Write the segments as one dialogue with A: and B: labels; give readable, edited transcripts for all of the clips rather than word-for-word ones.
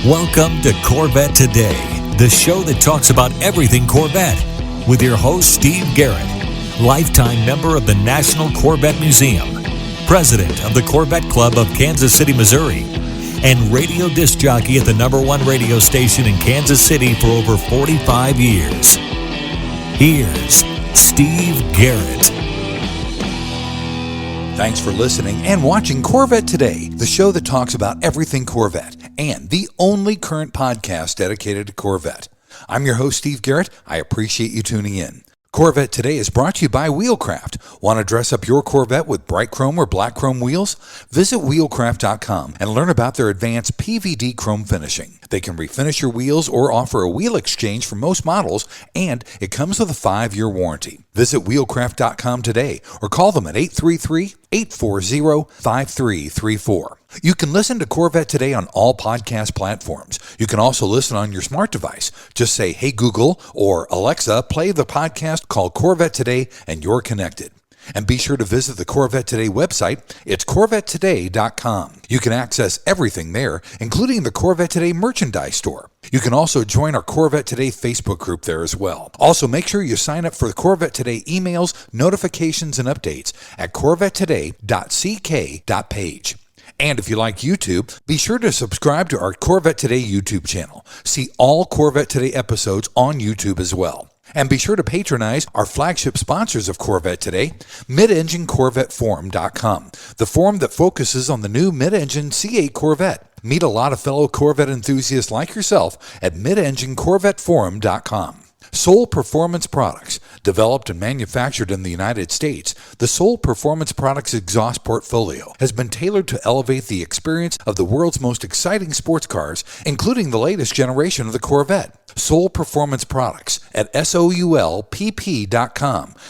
A: Welcome to Corvette Today, the show that talks about everything Corvette, with your host, Steve Garrett, lifetime member of the National Corvette Museum, president of the Corvette Club of Kansas City, Missouri, and radio disc jockey at the #1 radio station in Kansas City for over 45 years. Here's Steve Garrett.
B: Thanks for listening and watching Corvette Today, the show that talks about everything Corvette, and the only current podcast dedicated to Corvette. I'm your host, Steve Garrett. I appreciate you tuning in. Corvette Today is brought to you by Wheelcraft. Want to dress up your Corvette with bright chrome or black chrome wheels? Visit wheelcraft.com and learn about their advanced PVD chrome finishing. They can refinish your wheels or offer a wheel exchange for most models, and it comes with a 5-year warranty. Visit wheelcraft.com today or call them at 833-840-5334. You can listen to Corvette Today on all podcast platforms. You can also listen on your smart device. Just say, "Hey Google," or "Alexa, play the podcast called Corvette Today," and you're connected. And be sure to visit the Corvette Today website. It's CorvetteToday.com. You can access everything there, including the Corvette Today merchandise store. You can also join our Corvette Today Facebook group there as well. Also, make sure you sign up for the Corvette Today emails, notifications, and updates at CorvetteToday.ck.page. And if you like YouTube, be sure to subscribe to our Corvette Today YouTube channel. See all Corvette Today episodes on YouTube as well. And be sure to patronize our flagship sponsors of Corvette Today, MidEngineCorvetteForum.com, the forum that focuses on the new mid-engine C8 Corvette. Meet a lot of fellow Corvette enthusiasts like yourself at MidEngineCorvetteForum.com. Soul Performance Products. Developed and manufactured in the United States, the Soul Performance Products exhaust portfolio has been tailored to elevate the experience of the world's most exciting sports cars, including the latest generation of the Corvette. Soul Performance Products at SOULPP.com,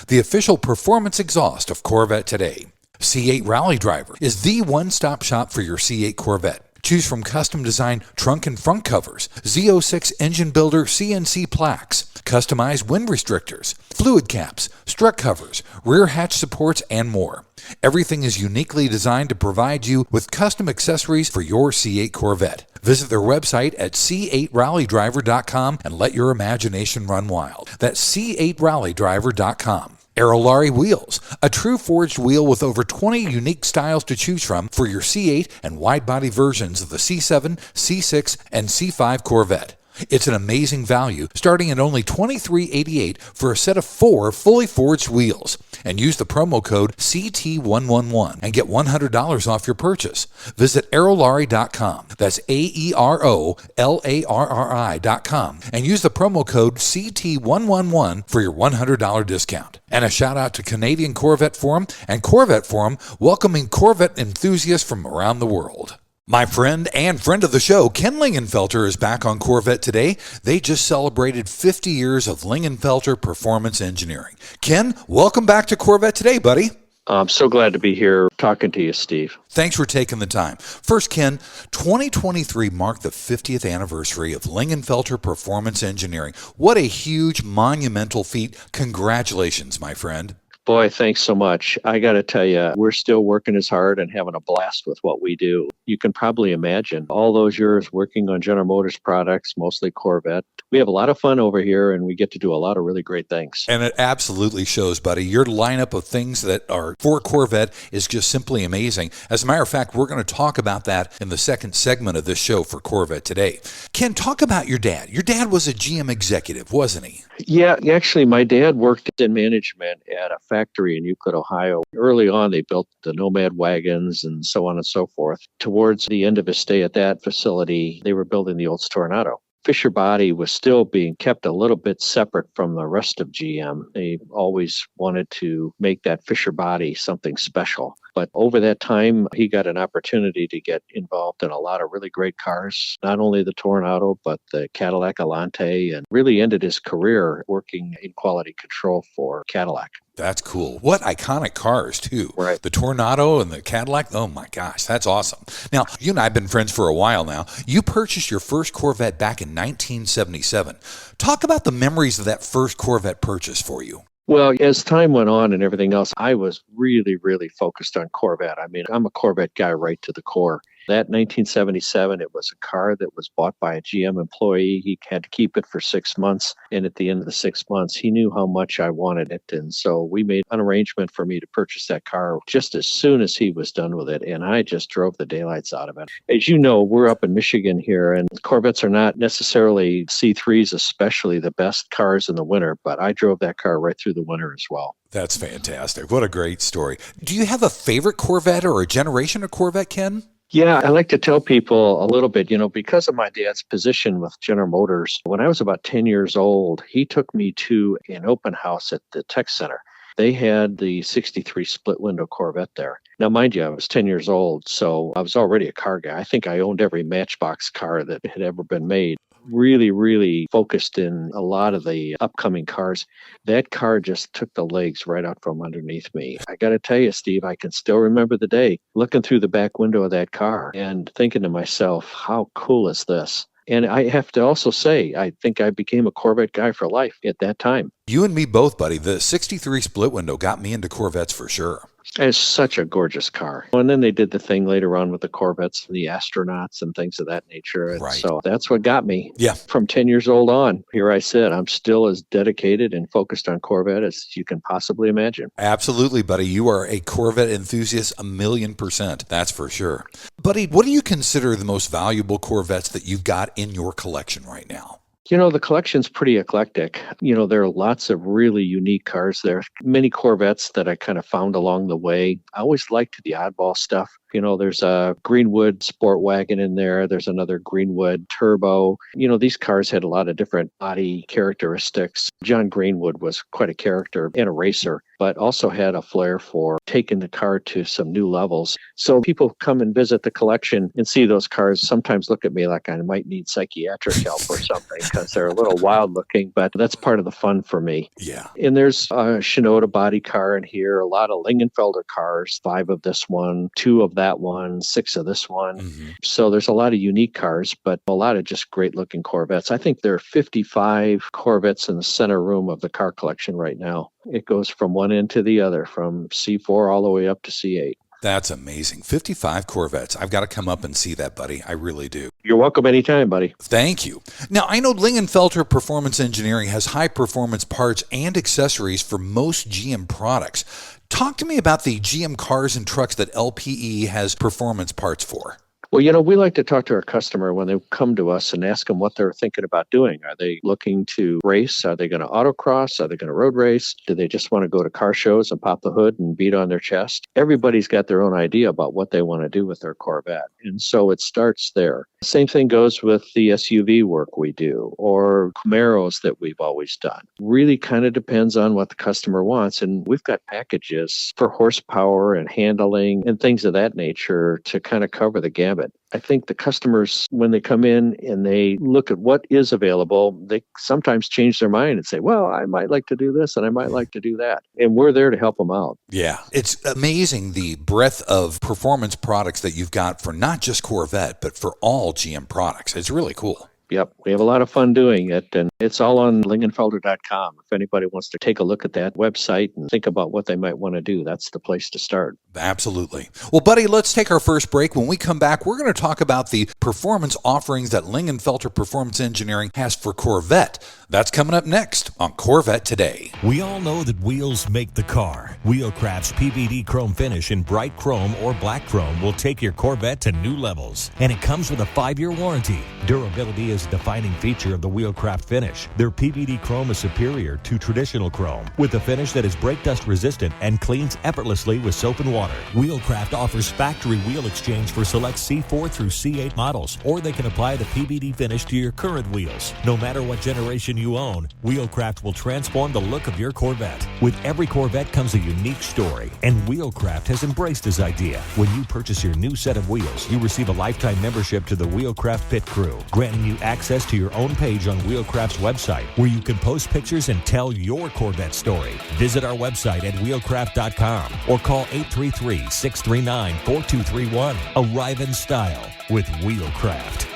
B: the official performance exhaust of Corvette Today. C8 Rally Driver is the one-stop shop for your C8 Corvette. Choose from custom-designed trunk and front covers, Z06 engine builder CNC plaques, customized wind restrictors, fluid caps, strut covers, rear hatch supports, and more. Everything is uniquely designed to provide you with custom accessories for your C8 Corvette. Visit their website at C8RallyDriver.com and let your imagination run wild. That's C8RallyDriver.com. Aerolarri Wheels, a true forged wheel with over 20 unique styles to choose from for your C8 and wide-body versions of the C7, C6, and C5 Corvette. It's an amazing value, starting at only $23.88 for a set of 4 fully forged wheels. And use the promo code CT111 and get $100 off your purchase. Visit Aerolarri.com. That's AEROLARRI.com. And use the promo code CT111 for your $100 discount. And a shout out to Canadian Corvette Forum and Corvette Forum, welcoming Corvette enthusiasts from around the world. My friend and friend of the show, Ken Lingenfelter, is back on Corvette Today. They just celebrated 50 years of Lingenfelter Performance Engineering. Ken, welcome back to Corvette Today, buddy.
C: I'm so glad to be here talking to you, Steve.
B: Thanks for taking the time. First, Ken, 2023 marked the 50th anniversary of Lingenfelter Performance Engineering. What a huge, monumental feat. Congratulations, my friend.
C: Boy, thanks so much. I got to tell you, we're still working as hard and having a blast with what we do. You can probably imagine all those years working on General Motors products, mostly Corvette. We have a lot of fun over here, and we get to do a lot of really great things.
B: And it absolutely shows, buddy. Your lineup of things that are for Corvette is just simply amazing. As a matter of fact, we're going to talk about that in the second segment of this show for Corvette Today. Ken, talk about your dad. Your dad was a GM executive, wasn't he?
C: Yeah, actually, my dad worked in management at a factory in Euclid, Ohio. Early on, they built the Nomad wagons and so on and so forth. Towards the end of his stay at that facility, they were building the old Toronado. Fisher Body was still being kept a little bit separate from the rest of GM. They always wanted to make that Fisher Body something special. But over that time, he got an opportunity to get involved in a lot of really great cars, not only the Toronado, but the Cadillac Alante, and really ended his career working in quality control for Cadillac.
B: That's cool. What iconic cars, too.
C: Right.
B: The Toronado and the Cadillac. Oh, my gosh. That's awesome. Now, you and I have been friends for a while now. You purchased your first Corvette back in 1977. Talk about the memories of that first Corvette purchase for you.
C: Well, as time went on and everything else, I was really, really focused on Corvette. I mean, I'm a Corvette guy right to the core. That 1977, it was a car that was bought by a GM employee. He had to keep it for 6 months. And at the end of the 6 months, he knew how much I wanted it. And so we made an arrangement for me to purchase that car just as soon as he was done with it. And I just drove the daylights out of it. As you know, we're up in Michigan here, and Corvettes are not necessarily C3s, especially the best cars in the winter, but I drove that car right through the winter as well.
B: That's fantastic. What a great story. Do you have a favorite Corvette or a generation of Corvette, Ken?
C: Yeah, I like to tell people a little bit, because of my dad's position with General Motors, when I was about 10 years old, he took me to an open house at the tech center. They had the 63 split window Corvette there. Now, mind you, I was 10 years old, so I was already a car guy. I think I owned every Matchbox car that had ever been made. Really, really focused in a lot of the upcoming cars. That car just took the legs right out from underneath me. I got to tell you, Steve, I can still remember the day looking through the back window of that car and thinking to myself, how cool is this? And I have to also say, I think I became a Corvette guy for life at that time.
B: You and me both, buddy. The 63 split window got me into Corvettes for sure.
C: It's such a gorgeous car. And then they did the thing later on with the Corvettes and the astronauts and things of that nature. And
B: right.
C: So that's what got me.
B: Yeah.
C: From 10 years old on, here I sit. I'm still as dedicated and focused on Corvette as you can possibly imagine.
B: Absolutely, buddy. You are a Corvette enthusiast 1,000,000%. That's for sure. Buddy, what do you consider the most valuable Corvettes that you've got in your collection right now?
C: The collection's pretty eclectic. There are lots of really unique cars there. Many Corvettes that I kind of found along the way. I always liked the oddball stuff. There's a Greenwood sport wagon in there. There's another Greenwood turbo. These cars had a lot of different body characteristics. John Greenwood was quite a character and a racer, but also had a flair for taking the car to some new levels. So people come and visit the collection and see those cars, sometimes look at me like I might need psychiatric help or something because they're a little wild looking, but that's part of the fun for me.
B: Yeah.
C: And there's a Shinoda body car in here, a lot of Lingenfelter cars, 5 of this one, 2 of that one, 6 of this one. Mm-hmm. So there's a lot of unique cars, but a lot of just great looking Corvettes. I think there are 55 Corvettes in the center room of the car collection right now. It goes from one end to the other, from C4 all the way up to C8.
B: That's amazing. 55 Corvettes. I've got to come up and see that, buddy. I really do.
C: You're welcome anytime, buddy.
B: Thank you. Now, I know Lingenfelter Performance Engineering has high-performance parts and accessories for most GM products. Talk to me about the GM cars and trucks that LPE has performance parts for.
C: Well, we like to talk to our customer when they come to us and ask them what they're thinking about doing. Are they looking to race? Are they going to autocross? Are they going to road race? Do they just want to go to car shows and pop the hood and beat on their chest? Everybody's got their own idea about what they want to do with their Corvette. And so it starts there. Same thing goes with the SUV work we do or Camaros that we've always done. Really kind of depends on what the customer wants. And we've got packages for horsepower and handling and things of that nature to kind of cover the gamut. I think the customers, when they come in and they look at what is available, they sometimes change their mind and say, well, I might like to do this and I might like to do that. And we're there to help them out.
B: Yeah. It's amazing the breadth of performance products that you've got for not just Corvette, but for all GM products. It's really cool.
C: Yep. We have a lot of fun doing it, and it's all on Lingenfelter.com. If anybody wants to take a look at that website and think about what they might want to do, that's the place to start.
B: Absolutely. Well, buddy, let's take our first break. When we come back, we're going to talk about the performance offerings that Lingenfelter Performance Engineering has for Corvette. That's coming up next on Corvette Today.
A: We all know that wheels make the car. Wheelcraft's PVD chrome finish in bright chrome or black chrome will take your Corvette to new levels. And it comes with a 5-year warranty. Durability is a defining feature of the Wheelcraft finish. Their PVD chrome is superior to traditional chrome with a finish that is brake dust resistant and cleans effortlessly with soap and water. Wheelcraft offers factory wheel exchange for select C4 through C8 models, or they can apply the PVD finish to your current wheels. No matter what generation you own, Wheelcraft will transform the look of your Corvette. With every Corvette comes a unique story, and Wheelcraft has embraced this idea. When you purchase your new set of wheels, you receive a lifetime membership to the Wheelcraft Pit Crew, granting you access to your own page on Wheelcraft's website, where you can post pictures and tell your Corvette story. Visit our website at wheelcraft.com or call 833-639-4231. Arrive in style with Wheelcraft.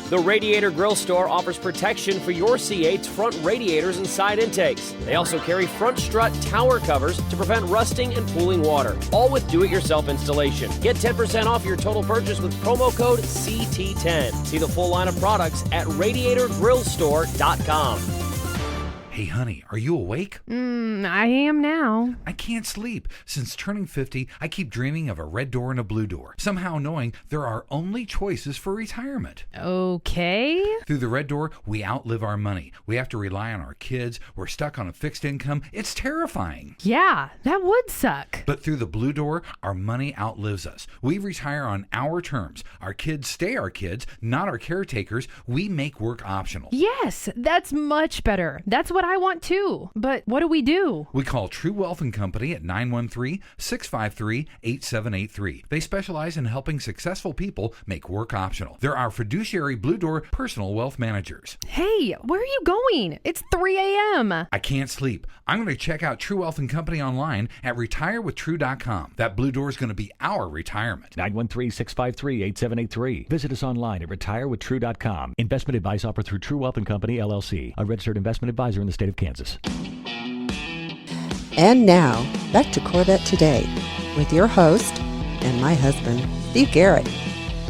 D: The Radiator Grill Store offers protection for your C8's front radiators and side intakes. They also carry front strut tower covers to prevent rusting and pooling water, all with do-it-yourself installation. Get 10% off your total purchase with promo code CT10. See the full line of products at radiatorgrillstore.com.
B: Hey, honey, are you awake?
E: I am now.
B: I can't sleep. Since turning 50, I keep dreaming of a red door and a blue door, somehow knowing there are only choices for retirement.
E: Okay.
B: Through the red door, we outlive our money. We have to rely on our kids. We're stuck on a fixed income. It's terrifying.
E: Yeah, that would suck.
B: But through the blue door, our money outlives us. We retire on our terms. Our kids stay our kids, not our caretakers. We make work optional.
E: Yes, that's much better. That's what I want too. But what do we do?
B: We call True Wealth & Company at 913-653-8783. They specialize in helping successful people make work optional. They're our fiduciary Blue Door personal wealth managers.
E: Hey, where are you going? It's 3 a.m.
B: I can't sleep. I'm going to check out True Wealth & Company online at retirewithtrue.com. That Blue Door is going to be our retirement.
F: 913-653-8783. Visit us online at retirewithtrue.com. Investment advice offered through True Wealth & Company, LLC, a registered investment advisor in the state of Kansas.
G: And now, back to Corvette Today with your host and my husband, Steve Garrett.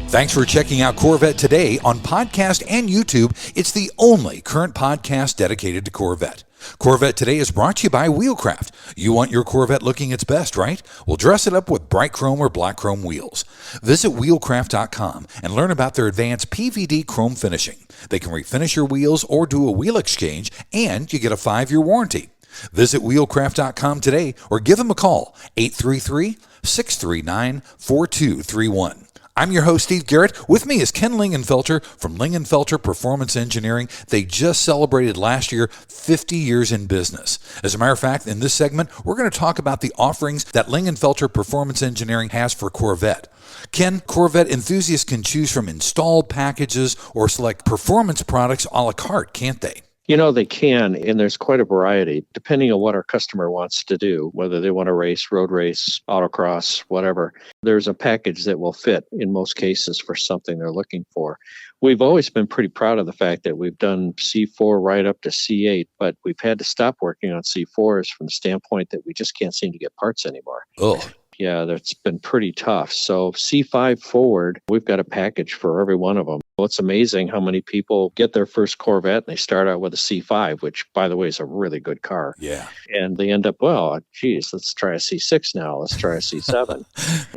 B: Thanks for checking out Corvette Today on podcast and YouTube. It's the only current podcast dedicated to Corvette. Corvette Today is brought to you by Wheelcraft. You want your Corvette looking its best, right? Well, dress it up with bright chrome or black chrome wheels. Visit wheelcraft.com and learn about their advanced PVD chrome finishing. They can refinish your wheels or do a wheel exchange, and you get a 5-year warranty. Visit wheelcraft.com today or give them a call, 833-639-4231. I'm your host, Steve Garrett. With me is Ken Lingenfelter from Lingenfelter Performance Engineering. They just celebrated last year 50 years in business. As a matter of fact, in this segment, we're going to talk about the offerings that Lingenfelter Performance Engineering has for Corvette. Ken, Corvette enthusiasts can choose from installed packages or select performance products a la carte, can't they?
C: You know, they can, and there's quite a variety, depending on what our customer wants to do, whether they want to race, road race, autocross, whatever. There's a package that will fit in most cases for something they're looking for. We've always been pretty proud of the fact that we've done C4 right up to C8, but we've had to stop working on C4s from the standpoint that we just can't seem to get parts anymore.
B: Oh.
C: Yeah, that's been pretty tough. So C5 forward, we've got a package for every one of them. Well, it's amazing how many people get their first Corvette and they start out with a C5, which, by the way, is a really good car.
B: Yeah.
C: And they end up, well, geez, let's try a C6 now. Let's try a C7.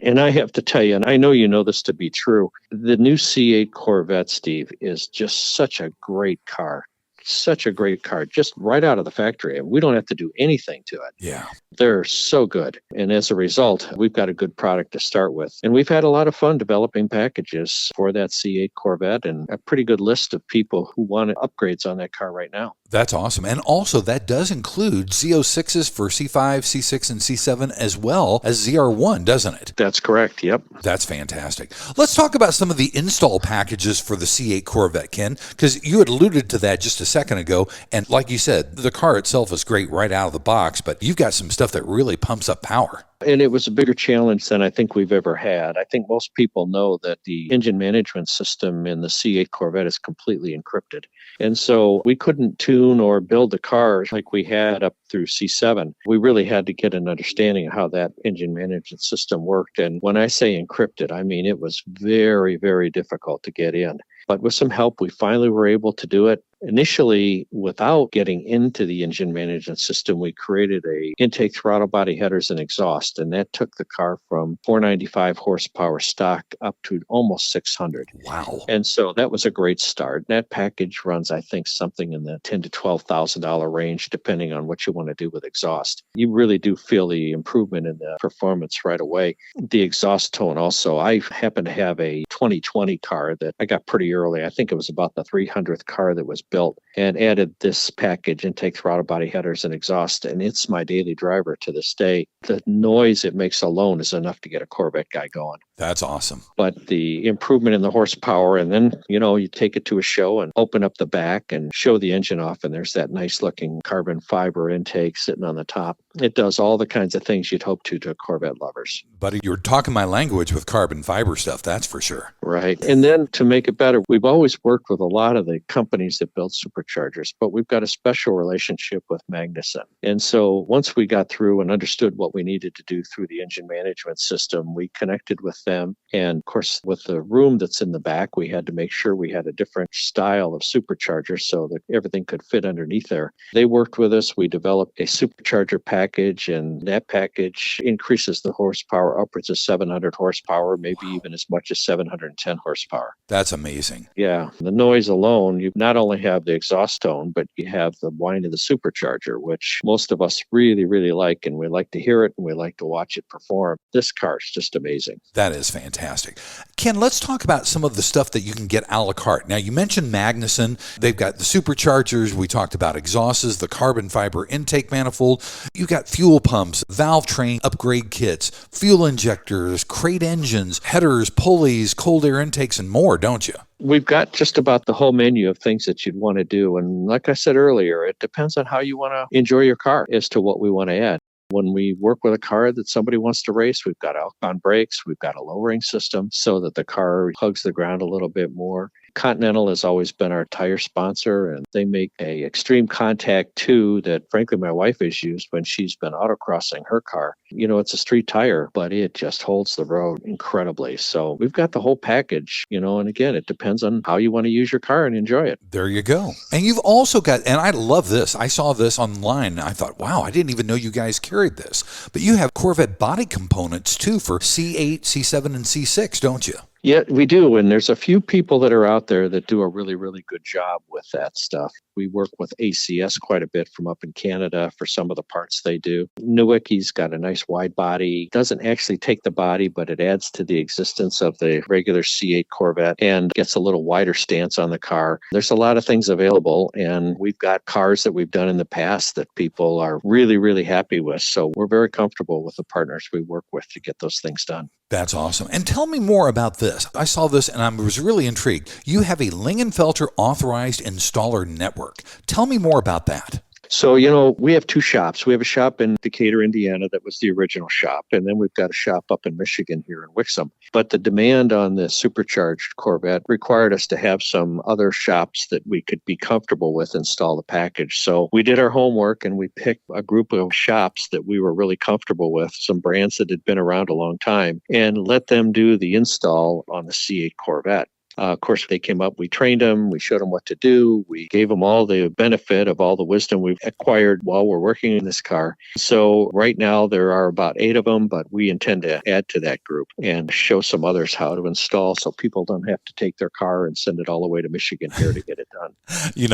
C: And I have to tell you, and I know you know this to be true, the new C8 Corvette, Steve, is just such a great car. Such a great car, just right out of the factory. And we don't have to do anything to it.
B: Yeah.
C: They're so good. And as a result, we've got a good product to start with. And we've had a lot of fun developing packages for that C8 Corvette and a pretty good list of people who want upgrades on that car right now.
B: That's awesome. And also, that does include Z06s for C5, C6, and C7, as well as ZR1, doesn't it?
C: That's correct. Yep.
B: That's fantastic. Let's talk about some of the install packages for the C8 Corvette, Ken, because you had alluded to that just a second ago. And like you said, the car itself is great right out of the box, but you've got some stuff that really pumps up power.
C: And it was a bigger challenge than I think we've ever had. I think most people know that the engine management system in the C8 Corvette is completely encrypted. And so we couldn't tune or build the car like we had up through C7. We really had to get an understanding of how that engine management system worked. And when I say encrypted, I mean it was very, very difficult to get in. But with some help, we finally were able to do it. Initially, without getting into the engine management system, we created a intake, throttle body headers, and exhaust, and that took the car from 495 horsepower stock up to almost 600.
B: Wow!
C: And so that was a great start. That package runs, I think, something in the $10,000 to $12,000 range, depending on what you want to do with exhaust. You really do feel the improvement in the performance right away. The exhaust tone also. I happen to have a 2020 car that I got pretty early. I think it was about the 300th car that was built. and added this package, intake, throttle body headers, and exhaust. And it's my daily driver to this day. The noise it makes alone is enough to get a Corvette guy going.
B: That's awesome.
C: But the improvement in the horsepower, and then, you take it to a show and open up the back and show the engine off, and there's that nice looking carbon fiber intake sitting on the top. It does all the kinds of things you'd hope to Corvette lovers.
B: Buddy, you're talking my language with carbon fiber stuff, that's for sure.
C: Right. And then to make it better, we've always worked with a lot of the companies that build superchargers, but we've got a special relationship with Magnuson. And so once we got through and understood what we needed to do through the engine management system, we connected with them. And of course, with the room that's in the back, we had to make sure we had a different style of supercharger so that everything could fit underneath there. They worked with us. We developed a supercharger package, and that package increases the horsepower upwards of 700 horsepower, maybe even as much as 710 horsepower.
B: That's amazing.
C: Yeah. The noise alone, you not only have the exhaust tone, but you have the whine of the supercharger, which most of us really, really like, and we like to hear it and we like to watch it perform. This car is just amazing.
B: That is fantastic. Ken, let's talk about some of the stuff that you can get a la carte. Now, you mentioned Magnuson. They've got the superchargers. We talked about exhausts, the carbon fiber intake manifold. You got fuel pumps, valve train upgrade kits, fuel injectors, crate engines, headers, pulleys, cold air intakes, and more, don't you?
C: We've got just about the whole menu of things that you'd want to do. And like I said earlier, it depends on how you want to enjoy your car as to what we want to add. When we work with a car that somebody wants to race, we've got Alcon brakes, we've got a lowering system so that the car hugs the ground a little bit more. Continental has always been our tire sponsor, and they make a Extreme Contact 2 that, frankly, my wife has used when she's been autocrossing her car. It's a street tire, but it just holds the road incredibly. So we've got the whole package, and again, it depends on how you want to use your car and enjoy it.
B: There you go. And you've also got, and I love this, I saw this online, and I thought, wow, I didn't even know you guys carried this. But you have Corvette body components, too, for C8, C7, and C6, don't you?
C: Yeah, we do. And there's a few people that are out there that do a really, really good job with that stuff. We work with ACS quite a bit from up in Canada for some of the parts they do. Newicky's got a nice wide body. Doesn't actually take the body, but it adds to the existence of the regular C8 Corvette and gets a little wider stance on the car. There's a lot of things available, and we've got cars that we've done in the past that people are really, really happy with. So we're very comfortable with the partners we work with to get those things done.
B: That's awesome. And tell me more about this. I saw this and I was really intrigued. You have a Lingenfelter authorized installer network. Tell me more about that.
C: So, we have two shops. We have a shop in Decatur, Indiana, that was the original shop. And then we've got a shop up in Michigan here in Wixom. But the demand on the supercharged Corvette required us to have some other shops that we could be comfortable with install the package. So we did our homework and we picked a group of shops that we were really comfortable with, some brands that had been around a long time, and let them do the install on the C8 Corvette. Of course, they came up, we trained them, we showed them what to do, we gave them all the benefit of all the wisdom we've acquired while we're working in this car. So right now there are about 8 of them, but we intend to add to that group and show some others how to install so people don't have to take their car and send it all the way to Michigan here to get it done.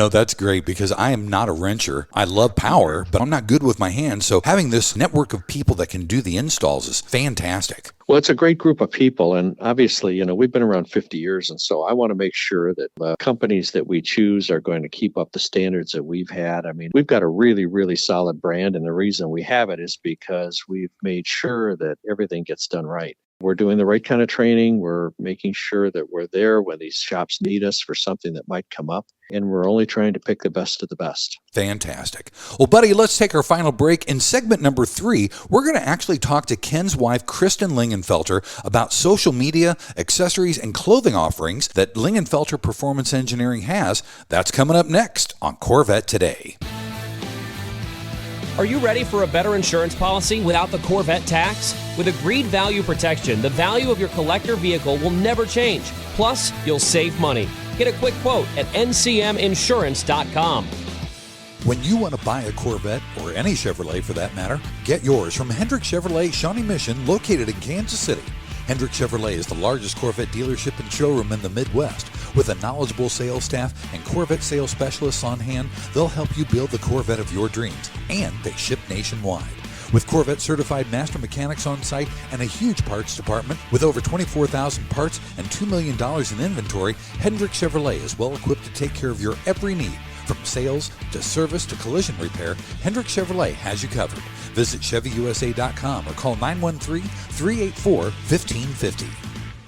B: That's great because I am not a wrencher. I love power, but I'm not good with my hands. So having this network of people that can do the installs is fantastic.
C: Well, it's a great group of people. And obviously, we've been around 50 years. And so I want to make sure that the companies that we choose are going to keep up the standards that we've had. I mean, we've got a really, really solid brand. And the reason we have it is because we've made sure that everything gets done right. We're doing the right kind of training. We're making sure that we're there when these shops need us for something that might come up. And we're only trying to pick the best of the best.
B: Fantastic. Well, buddy, let's take our final break. In segment number 3, we're going to actually talk to Ken's wife, Kristen Lingenfelter, about social media, accessories, and clothing offerings that Lingenfelter Performance Engineering has. That's coming up next on Corvette Today.
D: Are you ready for a better insurance policy without the Corvette tax? With Agreed Value Protection, the value of your collector vehicle will never change. Plus, you'll save money. Get a quick quote at ncminsurance.com.
B: When you want to buy a Corvette, or any Chevrolet for that matter, get yours from Hendrick Chevrolet Shawnee Mission, located in Kansas City. Hendrick Chevrolet is the largest Corvette dealership and showroom in the Midwest. With a knowledgeable sales staff and Corvette sales specialists on hand, they'll help you build the Corvette of your dreams, and they ship nationwide. With Corvette certified master mechanics on site and a huge parts department with over 24,000 parts and $2 million in inventory, Hendrick Chevrolet is well equipped to take care of your every need. From sales to service to collision repair, Hendrick Chevrolet has you covered. Visit ChevyUSA.com or call 913-384-1550.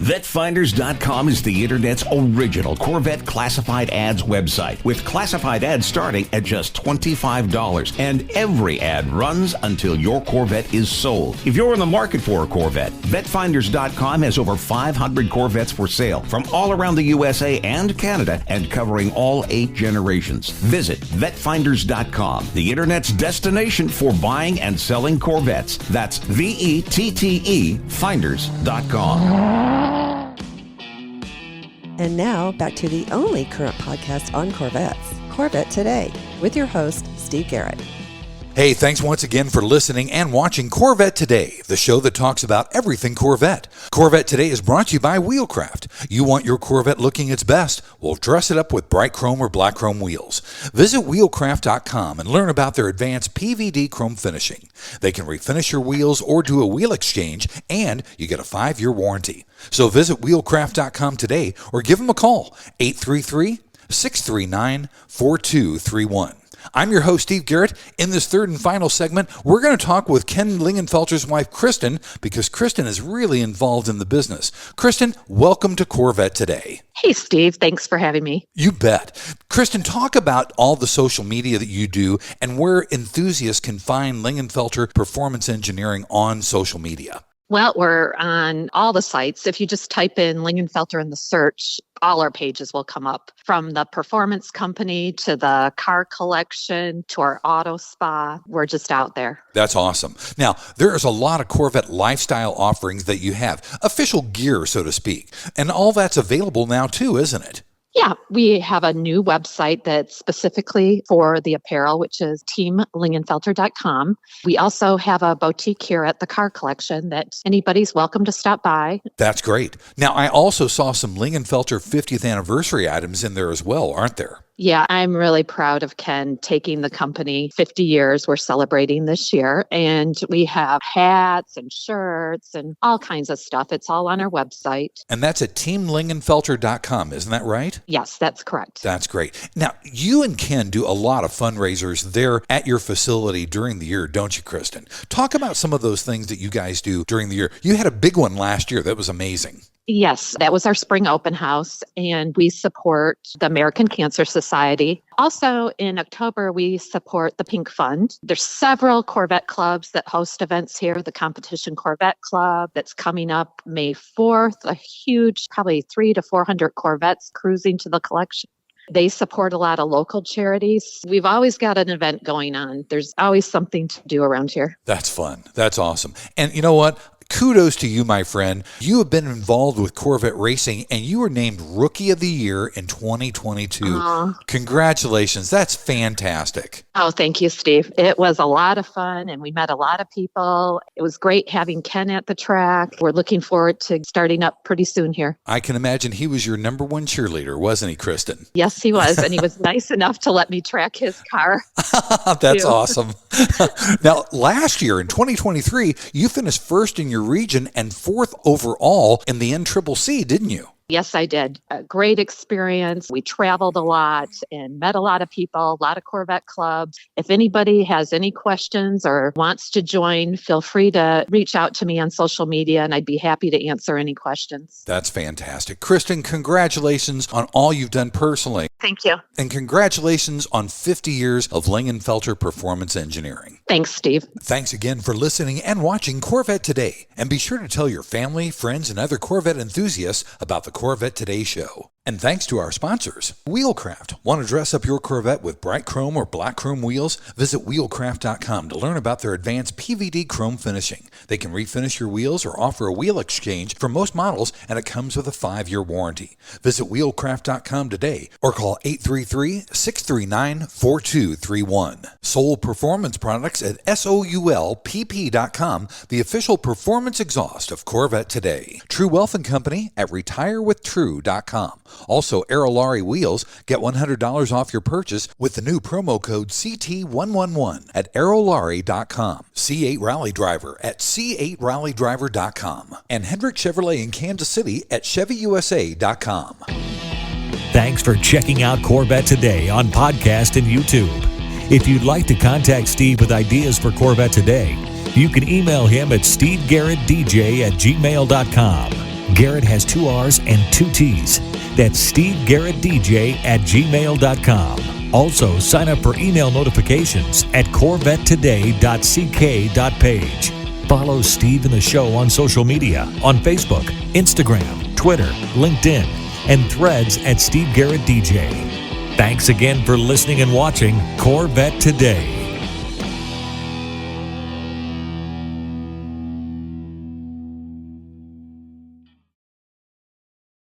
H: VetFinders.com is the Internet's original Corvette classified ads website, with classified ads starting at just $25. And every ad runs until your Corvette is sold. If you're in the market for a Corvette, VetFinders.com has over 500 Corvettes for sale from all around the USA and Canada and covering all 8 generations. Visit VetFinders.com, the Internet's destination for buying and selling Corvettes. That's VETTE Finders.com.
G: And now, back to the only current podcast on Corvettes, Corvette Today, with your host, Steve Garrett.
B: Hey, thanks once again for listening and watching Corvette Today, the show that talks about everything Corvette. Corvette Today is brought to you by Wheelcraft. You want your Corvette looking its best? Well, dress it up with bright chrome or black chrome wheels. Visit wheelcraft.com and learn about their advanced PVD chrome finishing. They can refinish your wheels or do a wheel exchange, and you get a 5-year warranty. So visit wheelcraft.com today or give them a call, 833-639-4231. I'm your host, Steve Garrett. In this third and final segment, we're going to talk with Ken Lingenfelter's wife, Kristen, because Kristen is really involved in the business. Kristen, welcome to Corvette Today.
I: Hey, Steve. Thanks for having me.
B: You bet. Kristen, talk about all the social media that you do and where enthusiasts can find Lingenfelter Performance Engineering on social media.
I: Well, we're on all the sites. If you just type in Lingenfelter in the search, all our pages will come up, from the performance company to the car collection to our auto spa. We're just out there.
B: That's awesome. Now, there's a lot of Corvette lifestyle offerings that you have, official gear, so to speak, and all that's available now too, isn't it?
I: Yeah, we have a new website that's specifically for the apparel, which is teamlingenfelter.com. We also have a boutique here at the car collection that anybody's welcome to stop by.
B: That's great. Now, I also saw some Lingenfelter 50th anniversary items in there as well, aren't there?
I: Yeah, I'm really proud of Ken taking the company 50 years. We're celebrating this year, and we have hats and shirts and all kinds of stuff. It's all on our website.
B: And that's at teamlingenfelter.com, isn't that right?
I: Yes, that's correct.
B: That's great. Now, you and Ken do a lot of fundraisers there at your facility during the year, don't you, Kristen? Talk about some of those things that you guys do during the year. You had a big one last year. That was amazing.
I: Yes, that was our spring open house, and we support the American Cancer Society. Also, in October, we support the Pink Fund. There's several Corvette clubs that host events here. The Competition Corvette Club that's coming up May 4th, a huge, probably 300 to 400 Corvettes cruising to the collection. They support a lot of local charities. We've always got an event going on. There's always something to do around here.
B: That's fun. That's awesome. And you know what? Kudos to you, my friend. You have been involved with Corvette racing, and you were named Rookie of the Year in 2022. Congratulations. That's fantastic.
I: Oh, thank you, Steve. It was a lot of fun, and we met a lot of people. It was great having Ken at the track. We're looking forward to starting up pretty soon here.
B: I can imagine he was your number one cheerleader, wasn't he, Kristen?
I: Yes, he was, and he was nice enough to let me track his car.
B: That's awesome. Now, last year in 2023, you finished first in your region and fourth overall in the NCCC, didn't you?
I: Yes, I did. A great experience. We traveled a lot and met a lot of people, a lot of Corvette clubs. If anybody has any questions or wants to join, feel free to reach out to me on social media, and I'd be happy to answer any questions.
B: That's fantastic. Kristen, congratulations on all you've done personally.
I: Thank you.
B: And congratulations on 50 years of Lingenfelter Performance Engineering.
I: Thanks, Steve.
B: Thanks again for listening and watching Corvette Today. And be sure to tell your family, friends, and other Corvette enthusiasts about the Corvette Today show. And thanks to our sponsors, Wheelcraft. Want to dress up your Corvette with bright chrome or black chrome wheels? Visit wheelcraft.com to learn about their advanced PVD chrome finishing. They can refinish your wheels or offer a wheel exchange for most models, and it comes with a 5-year warranty. Visit wheelcraft.com today or call 833-639-4231. Soul Performance Products at SOULPP.com, the official performance exhaust of Corvette Today. True Wealth & Company at retirewithtrue.com. Also, Aerolarri Wheels. Get $100 off your purchase with the new promo code CT111 at aerolarri.com. C8 Rally Driver at C8rallydriver.com. And Hendrick Chevrolet in Kansas City at ChevyUSA.com.
A: Thanks for checking out Corvette Today on podcast and YouTube. If you'd like to contact Steve with ideas for Corvette Today, you can email him at stevegarrettdj@gmail.com. Garrett has 2 R's and 2 T's. That's stevegarrettdj@gmail.com. Also, sign up for email notifications at corvettetoday.ck.page. Follow Steve and the show on social media on Facebook, Instagram, Twitter, LinkedIn, and Threads at Steve Garrett DJ. Thanks again for listening and watching Corvette Today.